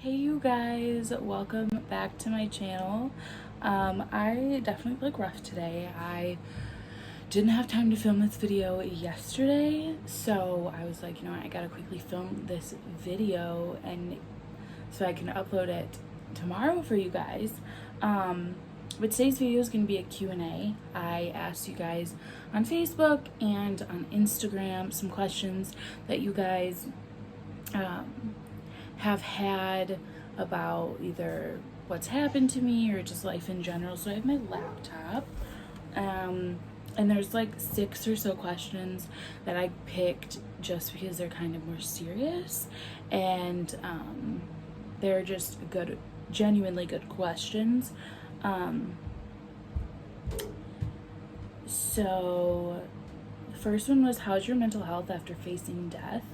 Hey you guys, welcome back to my channel. I definitely look rough today. I didn't have time to film this video yesterday, so I was like, you know what, I gotta quickly film this video and so I can upload it tomorrow for you guys. But today's video is going to be a Q&A. I asked you guys on Facebook and on Instagram some questions that you guys have had about either what's happened to me or just life in general. So I have my laptop, and there's like 6 or so questions that I picked just because they're kind of more serious, and they're just good, genuinely good questions. So the first one was, how's your mental health after facing death?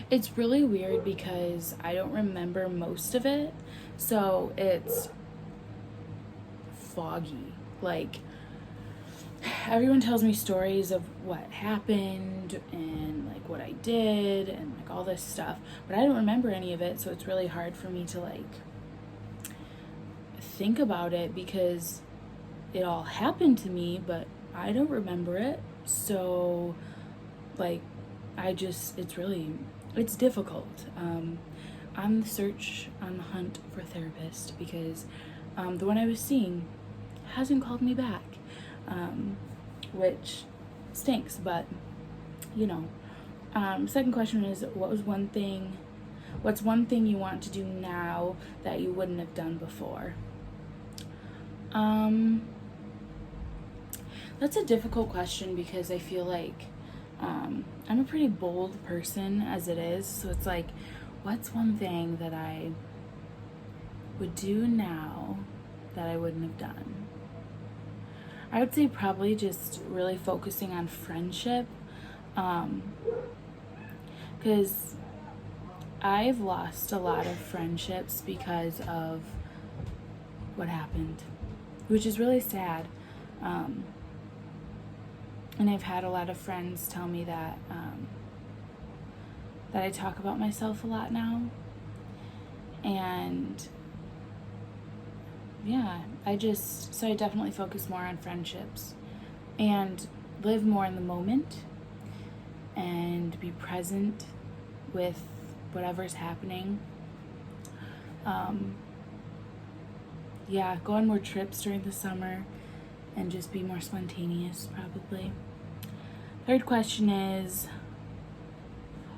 It's really weird because I don't remember most of it, so it's foggy. Like, everyone tells me stories of what happened and like what I did and like all this stuff, but I don't remember any of it, so it's really hard for me to like think about it because it all happened to me, but I don't remember it. So like it's difficult. I'm on the hunt for a therapist because the one I was seeing hasn't called me back, which stinks, but you know. Second question is, what's one thing you want to do now that you wouldn't have done before? That's a difficult question because I feel like I'm a pretty bold person as it is, so it's like, what's one thing that I would do now that I wouldn't have done? I would say probably just really focusing on friendship, because I've lost a lot of friendships because of what happened, which is really sad. And I've had a lot of friends tell me that that I talk about myself a lot now. And yeah, I definitely focus more on friendships and live more in the moment and be present with whatever's happening. Yeah, go on more trips during the summer and just be more spontaneous, probably. Third question is,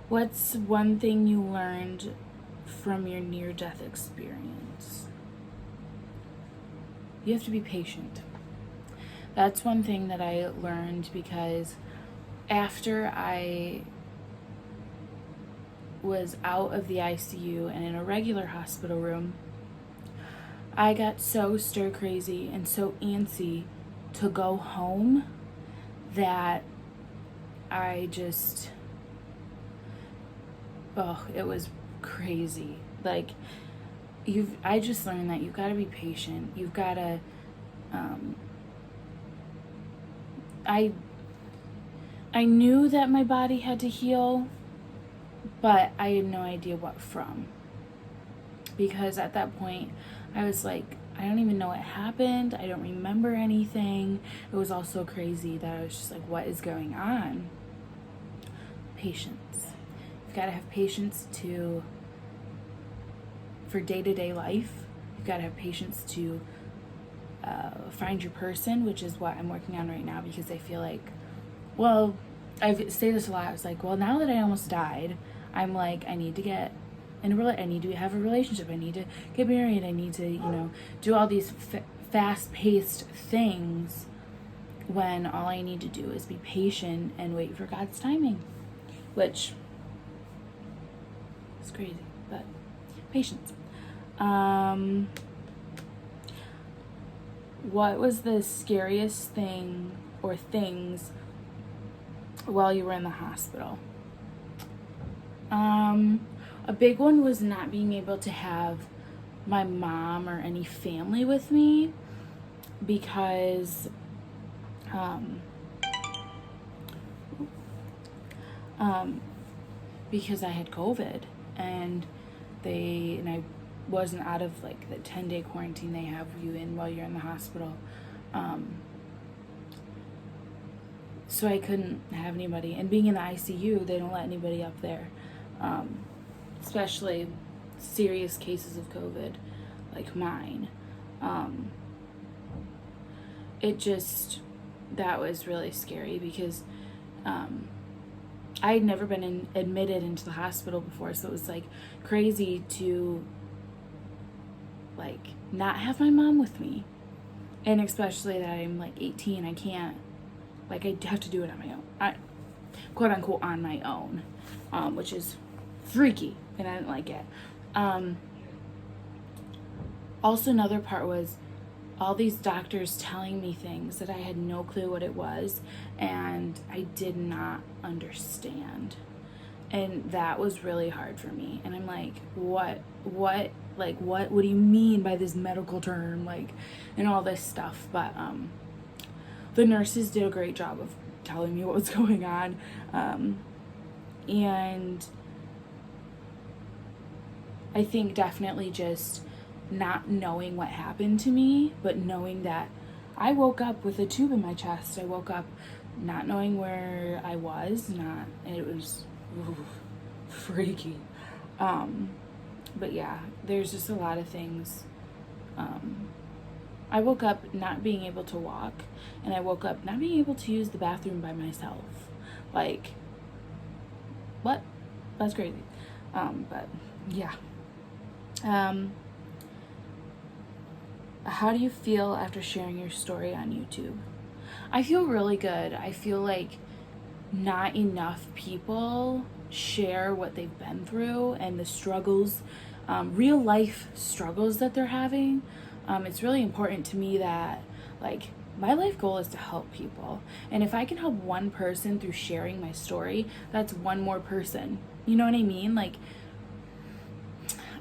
what's one thing you learned from your near-death experience? You have to be patient. That's one thing that I learned because after I was out of the ICU and in a regular hospital room, I got so stir crazy and so antsy to go home that it was crazy. Like, I just learned that you've got to be patient. You've got to, I knew that my body had to heal, but I had no idea what from. Because at that point, I was like, I don't even know what happened. I don't remember anything. It was all so crazy that I was just like, what is going on? Patience. You've got to have patience for day-to-day life. You've got to have patience to find your person, which is what I'm working on right now, because I feel like, well, I say this a lot. I was like, well, now that I almost died, I'm like, I need to get I need to have a relationship. I need to get married. I need to, do all these fast-paced things when all I need to do is be patient and wait for God's timing, which is crazy, but patience. What was the scariest thing or things while you were in the hospital? A big one was not being able to have my mom or any family with me because because I had COVID and I wasn't out of like the 10-day quarantine they have you in while you're in the hospital. So I couldn't have anybody, and being in the ICU, they don't let anybody up there, especially serious cases of COVID like mine. That was really scary because I had never been admitted into the hospital before, so it was like crazy to like not have my mom with me, and especially that I'm like 18. I can't, like, I have to do it on my own, quote unquote on my own, which is freaky, and I didn't like it. Also, another part was all these doctors telling me things that I had no clue what it was, and I did not understand. And that was really hard for me. And I'm like, what do you mean by this medical term? Like, and all this stuff. But the nurses did a great job of telling me what was going on. And I think definitely just not knowing what happened to me, but knowing that I woke up with a tube in my chest. I woke up not knowing where I was, it was freaky. But yeah, there's just a lot of things. I woke up not being able to walk, and I woke up not being able to use the bathroom by myself. Like, what? That's crazy. But yeah. How do you feel after sharing your story on YouTube? I feel really good. I feel like not enough people share what they've been through and the struggles, real life struggles that they're having. It's really important to me that, like, my life goal is to help people. And if I can help one person through sharing my story, that's one more person. You know what I mean? Like,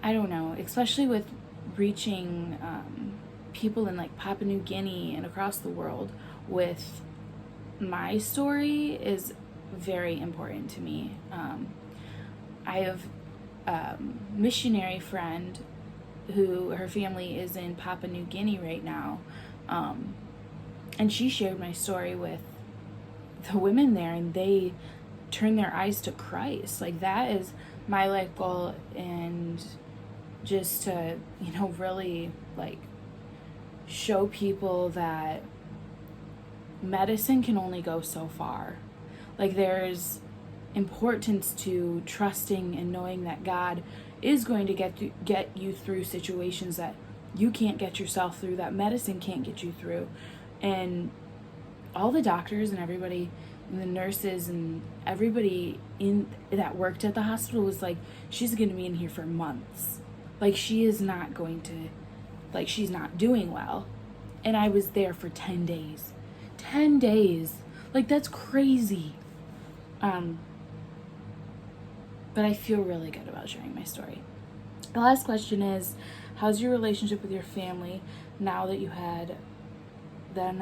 I don't know, especially with reaching people in like Papua New Guinea and across the world with my story is very important to me. I have a missionary friend who, her family is in Papua New Guinea right now, and she shared my story with the women there, and they turned their eyes to Christ. Like, that is my life goal, and just to, you know, really like show people that medicine can only go so far. Like, there's importance to trusting and knowing that God is going to get you through situations that you can't get yourself through, that medicine can't get you through. And all the doctors and everybody and the nurses and everybody that worked at the hospital was like, she's going to be in here for months. Like, she is not going to, like, she's not doing well. And I was there for 10 days. 10 days. Like, that's crazy. But I feel really good about sharing my story. The last question is, how's your relationship with your family now that you've had a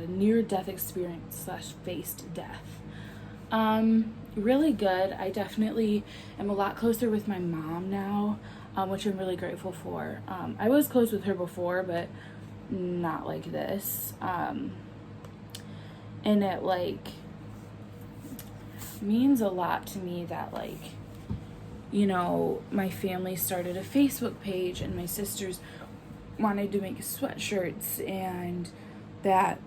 near-death experience / faced death? Really good. I definitely am a lot closer with my mom now, which I'm really grateful for. I was close with her before, but not like this. And it, like, means a lot to me that, like, you know, my family started a Facebook page, and my sisters wanted to make sweatshirts, and that